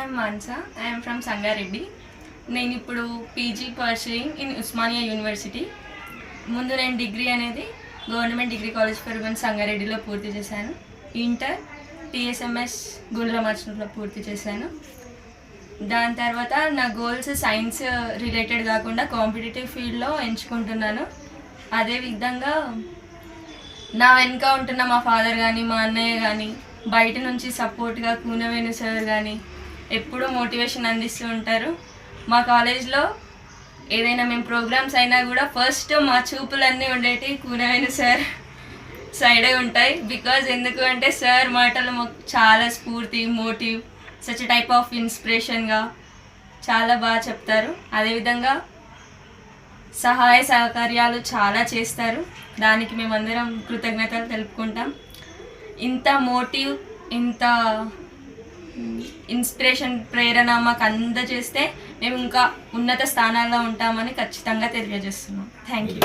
I'm Mansa. I'm from Sangareddy. నేను ఇప్పుడు PG pursuing in Osmania university. ముందు నేను డిగ్రీ అనేది government degree college for women సంగారెడ్డిలో పూర్తి చేశాను. ఇంటర్ టీఎస్ఎంఎస్ గుండ్ల మార్చినలో పూర్తి చేశాను. దాని తర్వాత నా గోల్స్ సైన్స్ రిలేటెడ్ కాకుండా కాంపిటేటివ్ ఫీల్డ్లో ఎంచుకుంటున్నాను. అదేవిధంగా నా వెనుక ఉంటున్న మా ఫాదర్ కానీ మా అన్నయ్య కానీ బయట నుంచి సపోర్ట్గా కూనవేణు సార్ కానీ ఎప్పుడూ మోటివేషన్ అందిస్తూ ఉంటారు. మా కాలేజ్లో ఏదైనా మేము ప్రోగ్రామ్స్ అయినా కూడా ఫస్ట్ మా చూపులన్నీ ఉండేవి కూనవేణు సార్ సైడే ఉంటాయి. బికాజ్ ఎందుకు అంటే సార్ మాటలు మాకు చాలా స్ఫూర్తి, మోటివ్, సచ్ టైప్ ఆఫ్ ఇన్స్పిరేషన్గా చాలా బాగా చెప్తారు. అదేవిధంగా సహాయ సహకార్యాలు చాలా చేస్తారు. దానికి మేమందరం కృతజ్ఞతలు తెలుపుకుంటాం. ఇంత మోటివ్, ఇంత ఇన్స్పిరేషన్, ప్రేరణ మాకు అందజేస్తే మేము ఇంకా ఉన్నత స్థానాల్లో ఉంటామని ఖచ్చితంగా తెలియజేస్తున్నాం. Thank you.